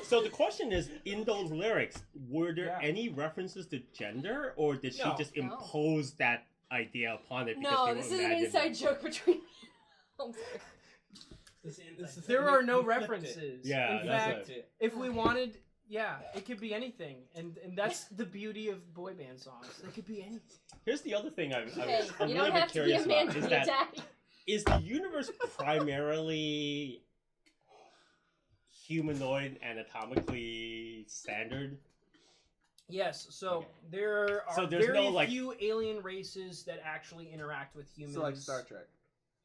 So the question is, in those lyrics, were there any references to gender, or did she just impose that idea upon it? No, this is an inside joke between. I'm sorry. There are no references. Yeah, in fact, if we wanted, it could be anything, and that's the beauty of boy band songs. They could be anything. Here's the other thing I'm you really don't have to be a man to be a daddy. Is the universe primarily humanoid anatomically standard? Yes, so there are very few alien races that actually interact with humans. So like Star Trek.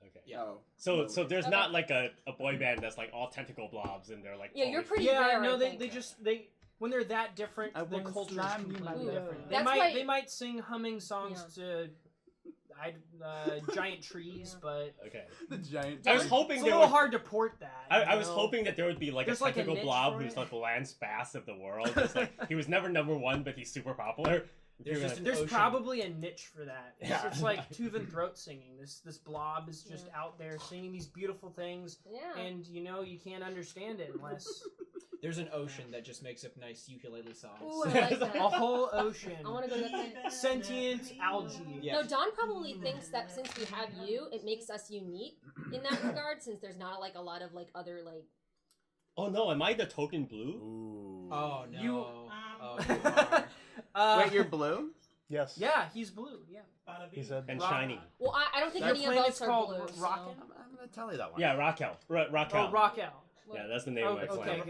Okay. Yeah. Oh. So there's not like a boy band that's like all tentacle blobs and they're like you're pretty rare. No, they when they're that different, the culture is completely different. They might sing humming songs to giant trees, but the giant. I was hoping it's a little hard to port that. I was hoping that there would be like a tentacle blob who's like the Lance Bass of the world. It's like he was never #1, but he's super popular. There's probably a niche for that. It's like tooth and throat singing. This blob is just out there singing these beautiful things, and you can't understand it unless there's an ocean that just makes up nice ukulele songs. Ooh, I like that. A whole ocean. I want to go to that. Sentient algae. No, Don probably thinks that since we have you, it makes us unique in that regard. Since there's not a lot of other. Oh no! Am I the token blue? Ooh. Oh no! You Wait, you're blue? Yes. Yeah, he's blue. Yeah. He said and shiny. Well, I don't think any of us are blue. Rockin'? I'm gonna tell you that one. Yeah, Raquel. Raquel. Oh, Raquel. Yeah, that's the name of my planet.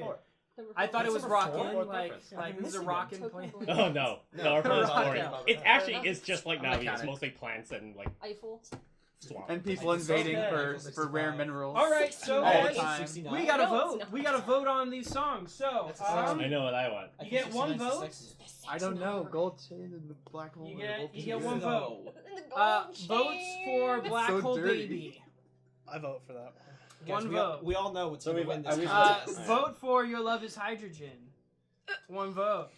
I thought it was rockin', like who's a rockin' plant? Oh no, our planet's boring. It actually is just like Navi. It's mostly plants and like Eiffel. Swamp. And people invading for rare minerals. All right, so all the time. we gotta vote. We gotta vote on these songs. So I know what I want. You get one vote. I don't know. Gold chain and the black hole. You get one vote. Votes for Black Hole Baby. I vote for that one vote. We all know what's going to win this. Vote for Your Love Is Hydrogen. One vote.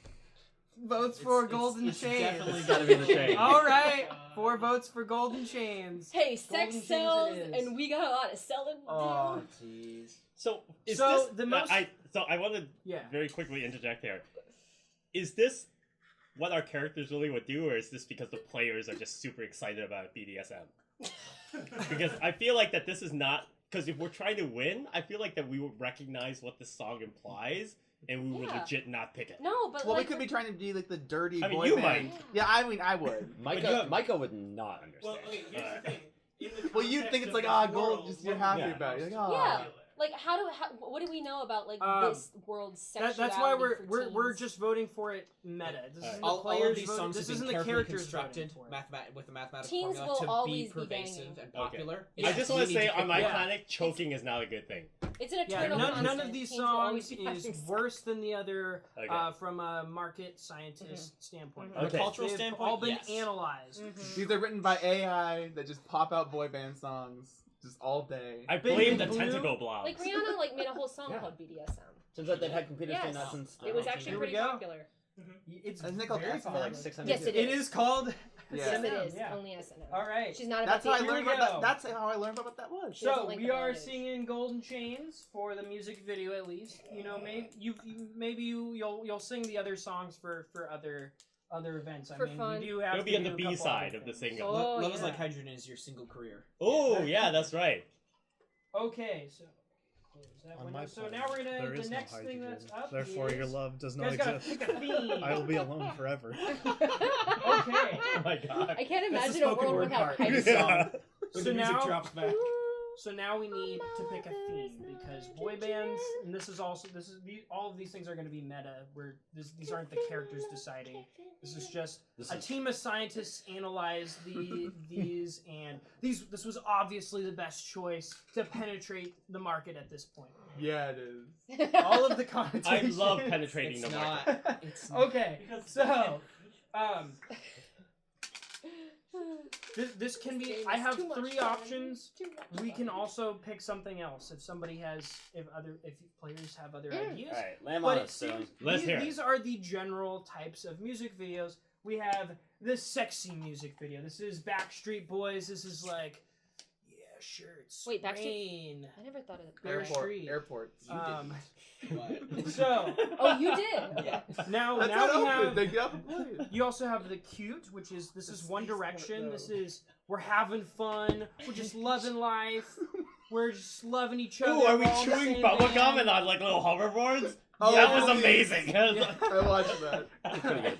Votes for Golden Chains. Definitely gotta be the chain. All right, 4 votes for Golden Chains. Hey, sex sells, and we got a lot of selling to do. Oh, jeez. So the most. I want to very quickly interject here. Is this what our characters really would do, or is this because the players are just super excited about BDSM? Because I feel like that this is not. Because if we're trying to win, I feel like that we would recognize what the song implies. And we would legit not pick it. No, but we could be trying to be like the dirty boy you band. might. Yeah, I mean, I would. Micah would not understand. Well, okay, here's the thing. Well, you'd think it's like, gold, just you're happy about it. You're like, yeah. Like, what do we know about this world's sexuality? That's why we're just voting for it meta. This isn't the players. All of these songs have been carefully constructed with a mathematical formula to be pervasive and popular. I just want to say, on my planet, choking is not a good thing. It's an eternal constant. None of these songs is worse than the other from a market scientist standpoint. From a cultural standpoint, all been analyzed. These are written by AI that just pop out boy band songs. Just all day. I blame the tentacle blobs. Like Rihanna made a whole song called BDSM. Turns out they've had computers doing that since. It was actually pretty popular. It's very for like 600 Yes, it is. It is called. Yes, it is. Only S&M. All right. She's not That's about how I learned about that. That's how I learned about what that was. So we are singing Golden Chains for the music video, at least. Maybe you'll sing the other songs for other events. For fun. You do have It'll be on the B side of the single. Love is Like Hydrogen is your single career. Oh yeah, that's right. Okay, so close that window. So now we're gonna the next thing that's up. Therefore, your love does not exist. I will be alone forever. Okay. Oh my god. I can't imagine a world without hydrogen. So now we need to pick a theme because boy bands, and all of these things are going to be meta. Where these aren't the characters deciding. This is just a team of scientists analyzed these, and this was obviously the best choice to penetrate the market at this point. Yeah, it is. All of the connotation. I love penetrating the market. Okay, so this can be. I have 3 options. We can also pick something else if players have other ideas. All right, lay 'em But on it us, so let's hear. These are the general types of music videos. We have the sexy music video. This is Backstreet Boys. This is like, yeah, shirts. Wait, Backstreet- rain. I never thought of it. Bear Street. Airports. So. Oh, you did. Yeah. Now That's we not open. have. They get up and play. You also have the cute, which is this is One Direction. This is we're having fun. We're just loving life. We're just loving each other. Ooh, are we we're all in the chewing same bubblegum band. and on like little hoverboards? Oh, that yeah. was amazing. Yeah. I watched that. Pretty good.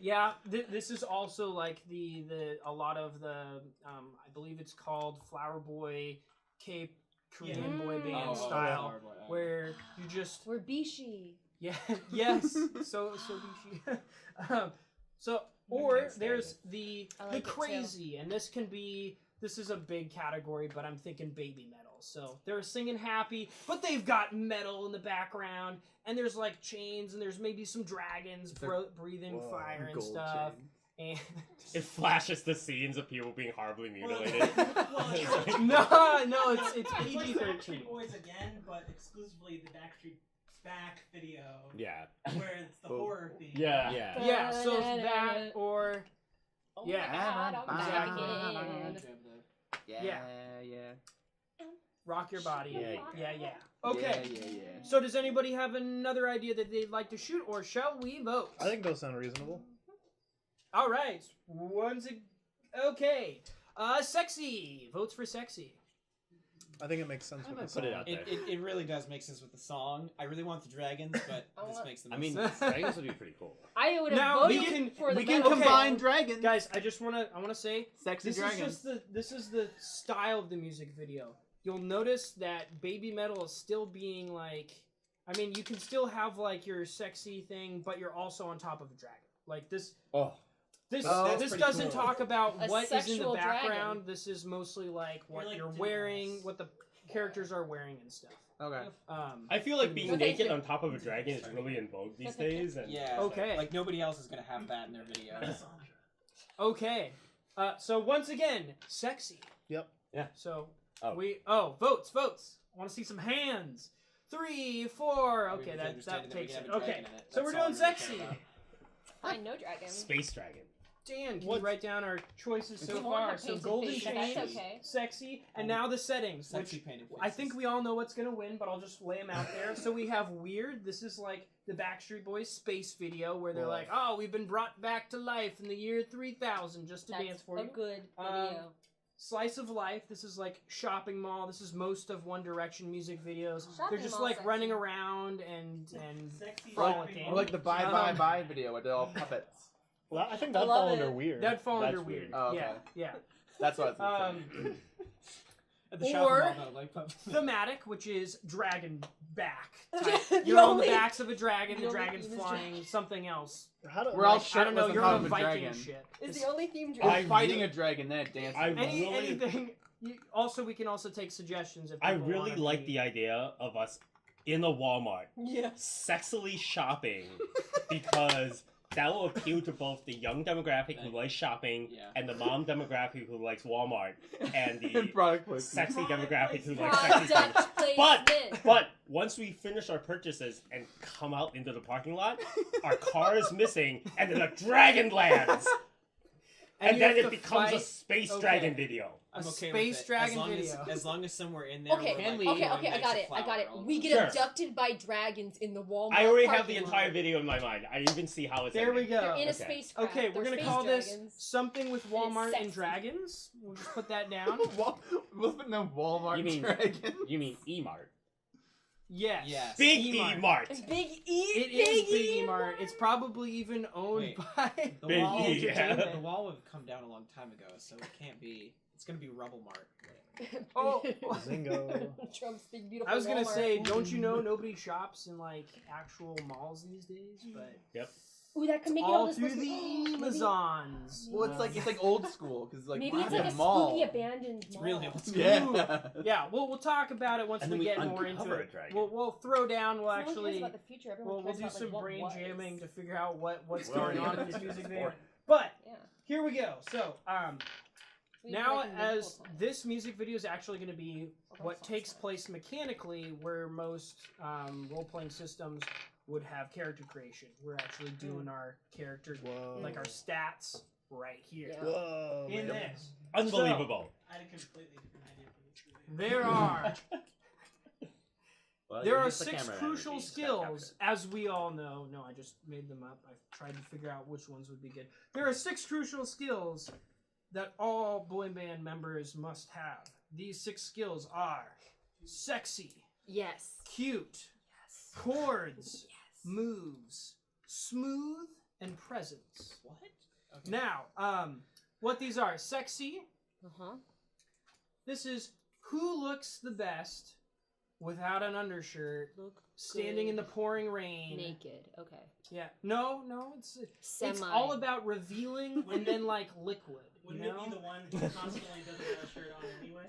Yeah, this is also like the a lot of the I believe it's called Flower Boy, Cape Korean boy band style, where you just We're Bishi. yeah yes so bishi. So or there's the I like it crazy, and this is a big category, but I'm thinking baby metal. So they're singing happy, but they've got metal in the background, and there's like chains, and there's maybe some dragons breathing fire and stuff. Chain. And It flashes the scenes of people being horribly mutilated. no, it's It's like PG-13. Backstreet Boys again, but exclusively the Backstreet Back video. Yeah. Where it's the horror theme. Yeah. Yeah. Yeah, so it's that or Oh yeah, my God, I'm back exactly. again. Yeah. Rock your body. Yeah. Yeah. Okay. Yeah. So does anybody have another idea that they'd like to shoot, or shall we vote? I think those sound reasonable. All right. Okay. Sexy. Votes for sexy. I think it makes sense I'm with gonna the put song. it out there. It really does make sense with the song. I really want the dragons, but this makes the most I mean, sense. dragons would be pretty cool. I would have Now, voted for the We can metal combine song. dragons. Guys, I want to say Sexy this dragons. this is the style of the music video. You'll notice that baby metal is still being like, I mean, you can still have like your sexy thing, but you're also on top of a dragon. Like this. Oh. This That's this pretty doesn't cool. talk about A what is in the sexual background. dragon. This is mostly like what like you're Dinos. wearing, what the characters are wearing and stuff. Okay. I feel like being No, thank naked you. on top of a dragon is really in vogue these days. And Yeah. Okay. Like nobody else is gonna have that in their video. Okay. So once again, sexy. Yep. Yeah. So Oh. votes. I want to see some hands. 3, 4. Okay, that takes it. Okay. So we're doing sexy. Fine, no dragon. Space dragon. Dan, can you write down our choices so We won't far? have So painted golden faces, chain, that's okay. sexy, and now the settings. Sexy Which painted I faces. think we all know what's gonna win, but I'll just lay them out there. So we have weird. This is like the Backstreet Boys space video where they're like, "Oh, we've been brought back to life in the year 3000 just to That's dance for a you." good video. Slice of life. This is like shopping mall. This is most of One Direction music videos. Shopping They're just mall like sexy. running around and Sexy frolicking. Or like the Bye Bye Bye video where they're all puppets. Well, I think I that'd love fall it. under weird. that'd fall That's under weird. Oh, okay. Yeah. That's what I was saying. At the Or- shopping mall, though, like Thematic, which is dragon back. You You're on the only- backs of a dragon. you The only dragon's use flying. Something else. How do, We're all I don't know. shirtless You're on on top a of a Viking dragon. ship. Is the only theme We're dragon. fighting a dragon, then dancing. I Any really- anything. We can also take suggestions if I people really wanna like be- the idea of us in a Walmart Yes. sexily shopping because that will appeal to both the young demographic who likes shopping Yeah. and the mom demographic who likes Walmart and the And product placement. sexy demographic who likes sexy Product things. placement. But once we finish our purchases and come out into the parking lot, our car is missing and then a dragon lands. And you then have it to becomes a fight space Okay. dragon video. a I'm okay space with it. dragon as long video. As long as somewhere in there. Okay, we're, Can like, we- doing okay, I nice got it. flower We get Sure. abducted by dragons in the Walmart. I already have the parking entire lot. video in my mind. I even see how it's There we ending. go. They're in a Okay. spacecraft. Okay, we're They're gonna space call this dragons. something with it's Walmart and sexy. dragons. We'll just put that down. We'll put no Walmart You mean- dragon. You mean E-Mart? Yes. Yes. Big E-Mart. E-Mart. Big E. It is Big E Mart. It's probably even owned Wait. by The Big wall, E, yeah. the wall would have come down a long time ago, so it can't be. It's gonna be Rubble Mart. Oh. Zingo. Trump's big beautiful. I was gonna Walmart. say, don't you know nobody shops in like actual malls these days? But Ooh, that could make it all this through person- the Maybe- Amazons. Well, it's like old school because like Maybe we it's have like a mall. spooky abandoned mall. Really old school. Yeah. Yeah, we'll talk about it once And we then we get more into uncover a it. dragon. We'll throw down. We'll No one cares actually about the future. Everyone we'll cares do about, some like, what brain was. jamming to figure out what's Well, going on yeah. in this music video. Boring. But Yeah. here we go. So We now like as medieval times. this music video is actually going to be what Renaissance takes time. place mechanically, where most role-playing systems would have character creation. We're actually doing our character, Whoa. like our stats, right here. Yeah. Whoa. In man. this. Unbelievable. I had a completely different idea for this movie. There are Well, there you're are just the 6 camera crucial energy, skills, as we all know. No, I just made them up. I tried to figure out which ones would be good. There are 6 crucial skills that all boy band members must have. These 6 skills are sexy, Yes. cute, Yes. chords, Yes. moves, smooth, and presence. What? Okay. Now, what these are: sexy. Uh-huh. This is who looks the best without an undershirt, Look standing good. in the pouring rain. Naked. Okay. Yeah. No, it's Semi. all about revealing and then like liquid. Wouldn't you it know? be the one who constantly doesn't have a shirt on anyway?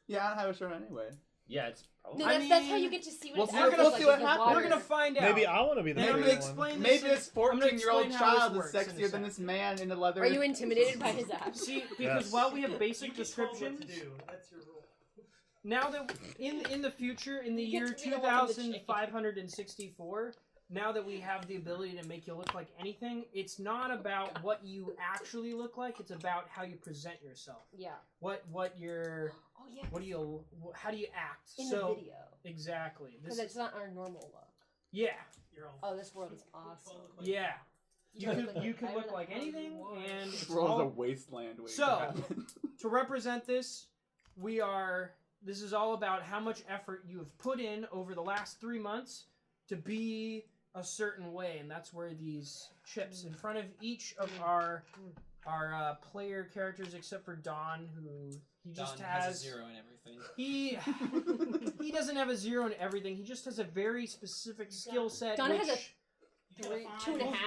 Yeah, I don't have a shirt anyway. Yeah, it's probably. No, that's how you get to see what We'll it's see- actually we'll like see in what the happens. water. We're gonna find out. Maybe I want to be the And I'm naked gonna one. explain this. Maybe this 14-year-old explain how child this is works in a sexier than sec. this man in the leather. Are you intimidated by his abs? See, because Yes. while we have basic You get told what to descriptions, do. That's your rule. now that in the future, in the You year get to be the one with the chain. 2564, now that we have the ability to make you look like anything, it's not about what you actually look like. It's about how you present yourself. Yeah. What you're. Oh yeah. What do you? How do you act? In so the video? exactly. Because This it's not our normal look. yeah. You're all. Oh, this world is awesome. Yeah. You look could whatever look the like hell you anything, want. and This it's world is a all, wasteland waiting So- to happen. to represent this, this is all about how much effort you have put in over the last 3 months to be a certain way, and that's where these chips in front of each of our player characters, except for Don, who he just Don has a 0 in everything. he doesn't have a 0 in everything. He just has a very specific skill set. Don has which a 2.5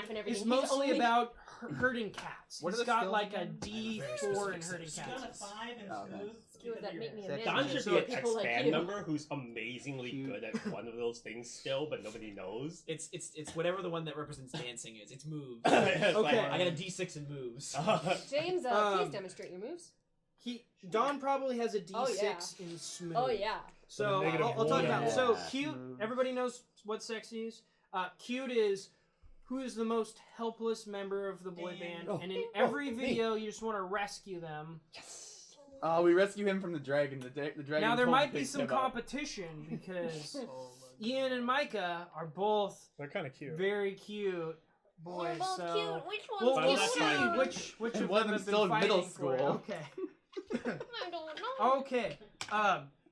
and everything. It's He's mostly only- about hurting cats. What are He's the got skills like a again? D4 in hurting You got a cats. 5 and Oh, okay. smooth. Skills that make me a Don man. Don should So be an people like ex-band you. member who's amazingly Cute. good at one of those things still, but nobody knows. It's whatever the one that represents dancing is. It's moves. It's Okay. I got a D6 in moves. James, please Um, demonstrate your moves. Don probably has a D6 Oh, yeah. in smooth. Oh yeah. So With a negative I'll talk one. about it. Yeah. So cute. Smooth. Everybody knows what sexy is. Cute is who is the most helpless member of the boy band, Oh. and in every video you just want to rescue them. Oh, we rescue him from the dragon. The dragon. Now there pulled might the be big some step up. competition because Ian and Micah are both They're kind of cute. very cute boys. So Which we'll, But we'll I'm see not trying. which And of one them of have them's been still in fighting middle for it. school. Okay. I don't know. Okay.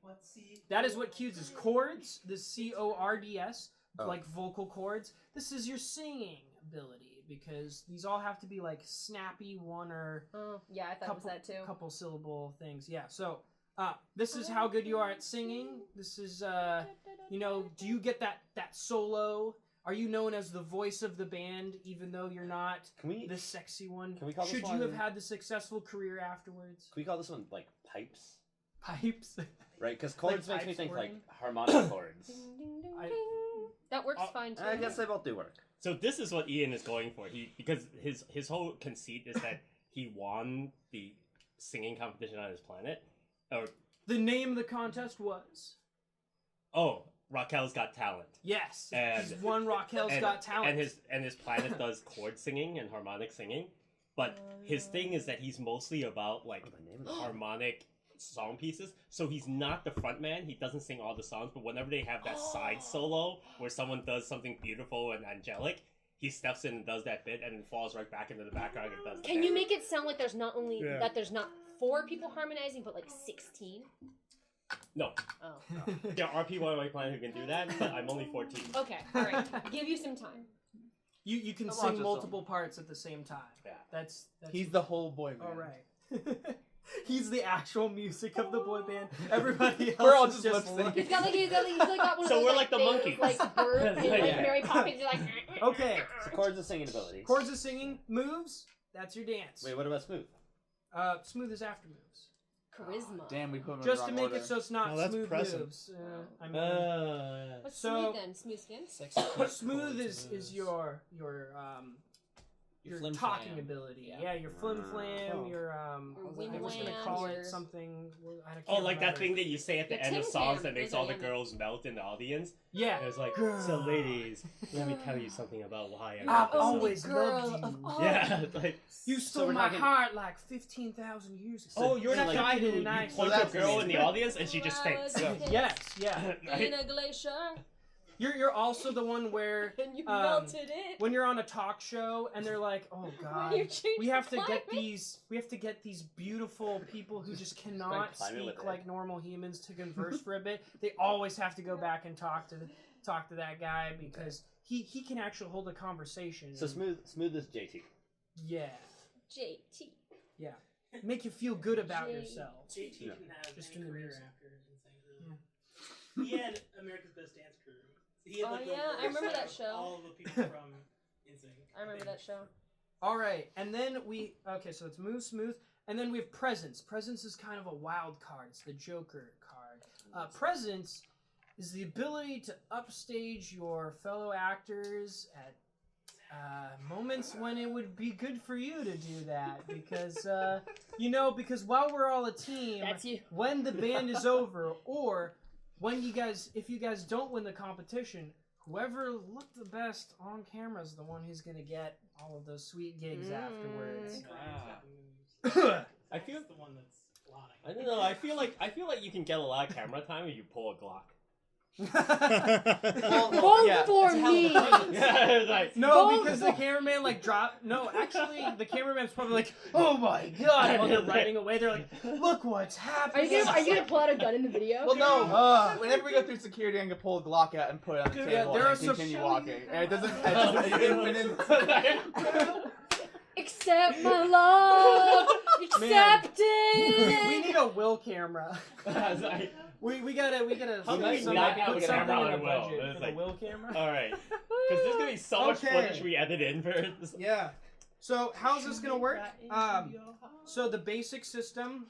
Let's see. That is what cues is chords. The CORDS, Oh. like vocal chords. This is your singing ability because these all have to be like snappy one or Oh yeah, I thought it was that too. couple syllable things. Yeah. So this is how good you are at singing. This is do you get that solo? Are you known as the voice of the band even though you're not Can we the sexy one? Can we call this Should you one- have had the successful career afterwards? Can we call this one like pipes? Pipes. Right? Because chords Like makes me pipes think like working? harmonic chords. Ding, ding, ding, I- ding. That works Oh, fine too. I guess they both do work. So this is what Ian is going for. Because his whole conceit is that he won the singing competition on his planet. Or The name of the contest was. Raquel's Got Talent. Yes, And- he's won Raquel's Got Talent. And his planet does chord singing and harmonic singing. But his thing is that he's mostly about like The name of the harmonic song pieces. So he's not the front man. He doesn't sing all the songs, but whenever they have that side solo where someone does something beautiful and angelic, he steps in and does that bit and then falls right back into the background and does Can that. you make it sound like there's not only Yeah. that there's not 4 people harmonizing, but like 16? No. Oh. There are people on my planet who can do that, but I'm only 14. Okay. All right. Give you some time. You can I'll watch sing this multiple parts at the same time. Yeah. That's He's the whole boy man. all right. He's the actual music of the boy band. Everybody else We're all is just lip He's got like he's got one of So those we're like the things, monkeys. like bird and like Yeah. Mary Poppins. You're like Okay. So chords of singing abilities. Chords of singing moves. That's your dance. Wait, what about smooth? Smooth is after moves. charisma. Damn, we put him in Just the to wrong make order. it so it's not No, that's smooth present. moves. I mean, What's So- smooth then? Smooth skin. smooth is your your flim talking flam. ability. Yeah, your flim flam, your I was gonna call it something. I can't like that remember. thing that you say at the end of Tim songs Tam, that makes those all are the yummy. girls melt in the audience. Yeah. And it's like, so ladies, let me tell you something about why I I've love this song." always loved you. Yeah, it's like You stole we're my talking- heart like 15,000 years ago. oh, you're that like- guy who you nice. point So to a that's girl me. in the audience and she just faints. Yes, yeah. In a glacier, You're also the one where and you melted it. when you're on a talk show and they're like, "Oh God, you change we have the to get climate." these beautiful people who just cannot climate with speak it. like normal humans to converse for a bit. They always have to go back and talk to that guy because he can actually hold a conversation. So smooth as JT. Yeah, JT. yeah. Make you feel good about J- yourself. JT Yeah. can have Just any in the career music. after insane. He had America's Best Dance Crew. He had, Oh, like, the yeah, I remember worst that of show. All the people from NSYNC. I remember that show. All right, and then so it's move smooth, and then we have presence. Presence is kind of a wild card. It's the Joker card. Presence is the ability to upstage your fellow actors at moments when it would be good for you to do that, because because while we're all a team, That's you. when the band is over, or if you guys don't win the competition, whoever looked the best on camera is the one who's gonna get all of those sweet gigs afterwards. I feel That's the one that's lying. I don't know. I feel like you can get a lot of camera time if you pull a Glock. Vote yeah, for it's a hell of a me. presence. Yeah, it's like No, because the cameraman dropped. No, actually, the cameraman's probably like, "Oh my god!" While they're riding away, they're like, "Look what's Are happening." you gonna pull out a gun in the video? Well, no. Whenever we go through security, I can pull a Glock out and put it on the Yeah, table there are and some- continue walking. And it doesn't. It's Accept my love. Accept we it. need a Will camera. it's like, We gotta How put can we something not have a in camera on the Will? budget It's for like- the Will camera. all right, because there's gonna be so much Okay. footage we edit in for this. Yeah. So how's this gonna work? So the basic system,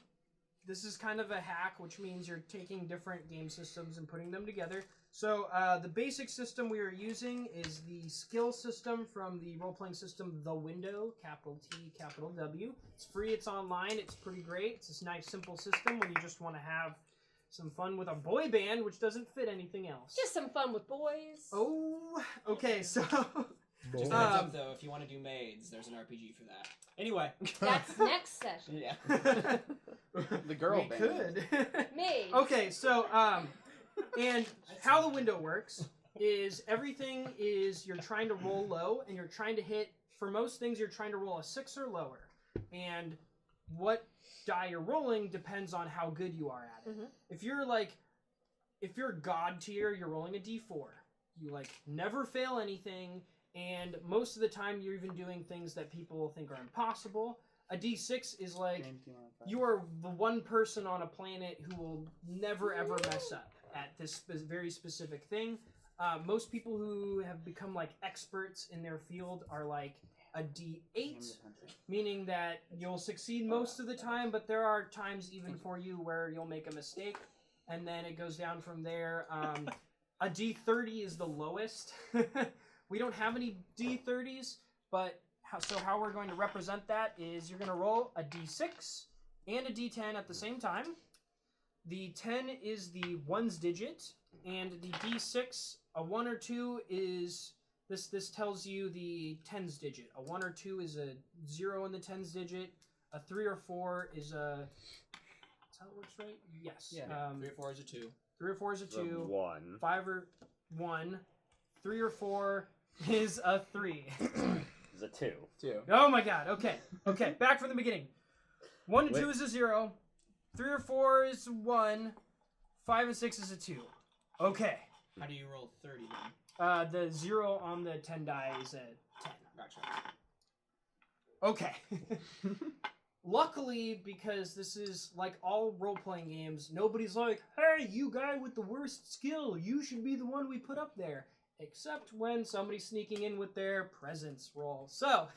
this is kind of a hack, which means you're taking different game systems and putting them together. So the basic system we are using is the skill system from the role-playing system The Window, capital T, capital W. It's free, it's online, it's pretty great. It's this nice, simple system when you just want to have some fun with a boy band, which doesn't fit anything else. Just some fun with boys. Oh, okay, so... Just a heads up though, if you want to do maids, there's an RPG for that. Anyway. That's next session. Yeah. the girl we band. could. Maids. Okay, so and how the window works is everything is you're trying to roll low and you're trying to hit, for most things you're trying to roll a 6 or lower, and what die you're rolling depends on how good you are at it. Mhm. If you're god tier, you're rolling a d4. You never fail anything, and most of the time you're even doing things that people think are impossible. A d6 is you are the one person on a planet who will never ever mess up at this very specific thing. Most people who have become experts in their field are a d8, meaning that you'll succeed most of the time, but there are times even for you where you'll make a mistake, and then it goes down from there. A d30 is the lowest. We don't have any d30s, but how we're going to represent that is you're going to roll a d6 and a d10 at the same time. The 10 is the ones digit, and the d6, a 1 or 2 is... This tells you the tens digit. A 1 or 2 is a 0 in the tens digit. A 3 or 4 is a... That's how it works, right? Yes. Yeah. 3 or 4 is a 2. 3 or 4 is a 2. 1. 5 or 1. 3 or 4 is a 3. Is a 2. 2. Oh my god, okay. Okay, back from the beginning. 1 and 2 is a 0. 3 or 4 is 1. 5 and 6 is a 2. Okay. How do you roll 30 then? The 0 on the 10 die is a 10. Gotcha. Okay. Luckily, because this is like all role-playing games, nobody's like, hey, you guy with the worst skill, you should be the one we put up there. Except when somebody's sneaking in with their presence roll. So,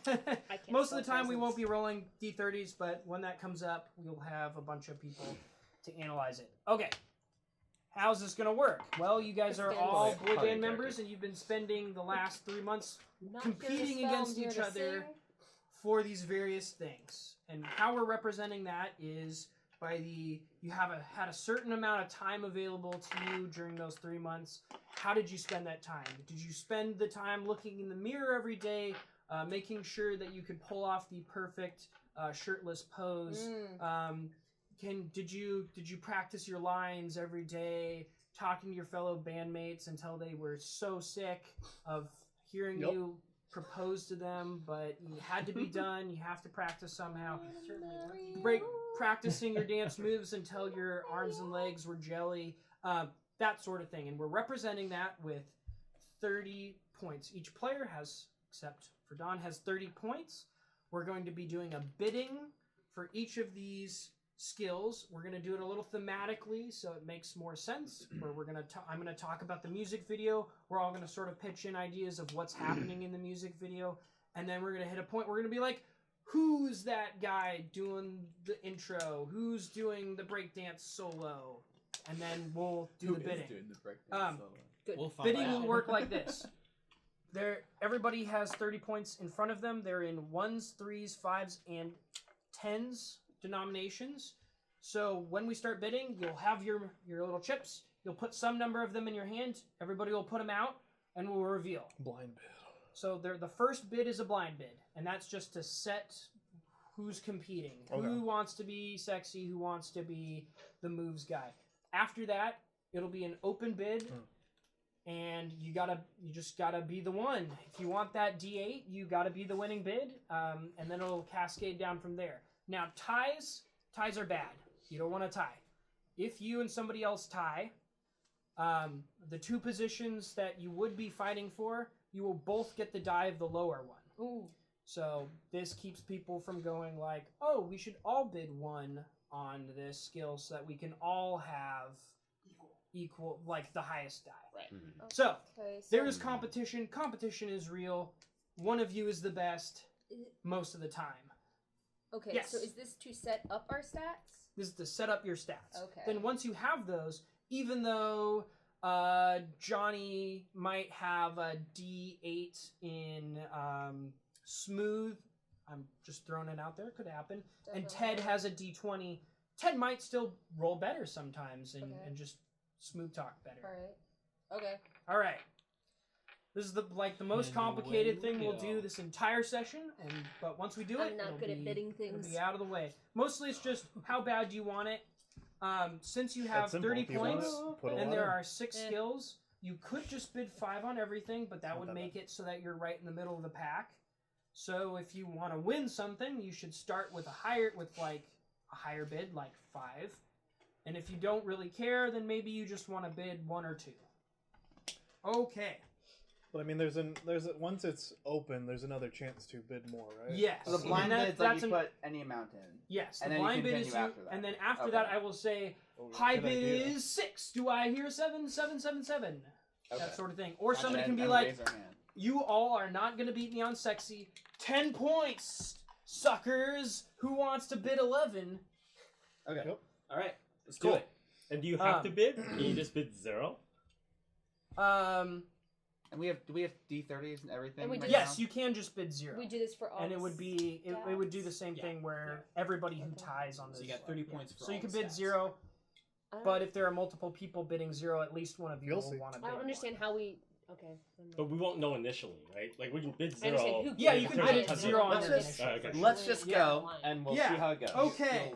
most of the time we won't be rolling d30s, but when that comes up, we'll have a bunch of people to analyze it. Okay. How's this going to work? Well, you guys are all boy band members, and you've been spending the last 3 months competing against each other for these various things. And how we're representing that is by you had a certain amount of time available to you during those 3 months. How did you spend that time? Did you spend the time looking in the mirror every day, making sure that you could pull off the perfect shirtless pose? Did you practice your lines every day, talking to your fellow bandmates until they were so sick of hearing you propose to them, but it had to be done. You have to practice somehow. Practicing your dance moves until your arms and legs were jelly, that sort of thing. And we're representing that with 30 points. Each player has, except for Don, has 30 points. We're going to be doing a bidding for each of these skills. We're going to do it a little thematically so it makes more sense. Where I'm going to talk about the music video. We're all going to sort of pitch in ideas of what's happening in the music video, and then we're going to hit a point. We're going to be like, who's that guy doing the intro? Who's doing the breakdance solo? And then we'll do the bidding. Doing the breakdance solo? We'll find Bidding out. will work like this. Everybody has 30 points in front of them. They're in 1s, 3s, 5s, and 10s denominations. So when we start bidding, you'll have your little chips. You'll put some number of them in your hand. Everybody will put them out, and we'll reveal. Blind bid. So the first bid is a blind bid, and that's just to set who's competing, who wants to be sexy, who wants to be the moves guy. After that, it'll be an open bid, and you just gotta be the one. If you want that D8, you gotta be the winning bid, and then it'll cascade down from there. Now ties are bad. You don't want to tie. If you and somebody else tie, the two positions that you would be fighting for, you will both get the die of the lower one. Ooh. So this keeps people from going like, oh, we should all bid 1 on this skill so that we can all have equal like the highest die. Right. Mm-hmm. So there is competition. Competition is real. One of you is the best most of the time. Okay, Yes. so is this to set up our stats? This is to set up your stats. Okay. Then once you have those, even though Johnny might have a D8 in smooth, I'm just throwing it out there, could happen. Definitely. And Ted has a D20. Ted might still roll better sometimes and just smooth talk better. All right. Okay. All right. This is the most complicated thing we'll do this entire session, but once we do it, I'm not good at bidding things. It'll be out of the way. Mostly it's just how bad do you want it. Since you have 30 points and there are 6 skills, you could just bid 5 on everything, but that would make it so that you're right in the middle of the pack. So if you want to win something, you should start with a higher bid, like 5. And if you don't really care, then maybe you just want to bid 1 or 2. Okay. But I mean, once it's open, there's another chance to bid more, right? Yes. So the blind bid's like you put any amount in. Yes, And the then you blind bid continue is you, after that. and then after Okay. that I will say, high Good bid idea. is 6. Do I hear 7, 7, 7, 7? Okay. That sort of thing. Or And somebody then- can be and like, raise their hand. you all are not going to beat me on sexy. 10 points, suckers. Who wants to bid 11? Okay. Yep. All right, let's Cool. do it. And do you have to bid? Can you just bid 0? And do we have D30s and everything? And we right Yes, now? you can just bid 0. We do this for all. And it would be it would do the same Yeah. thing where everybody who ties on this. So you got 30 points for So you all can the bid stats. 0, I don't- but if there are multiple people bidding 0, at least one of you You'll will see. want to I bid. don't understand how we. Okay. But we won't know initially, right? Like we can bid I understand 0. who Yeah, gets you the can bid bid and 0 on then the the initial. Okay. Let's just Yeah. go and we'll see how it goes. Okay.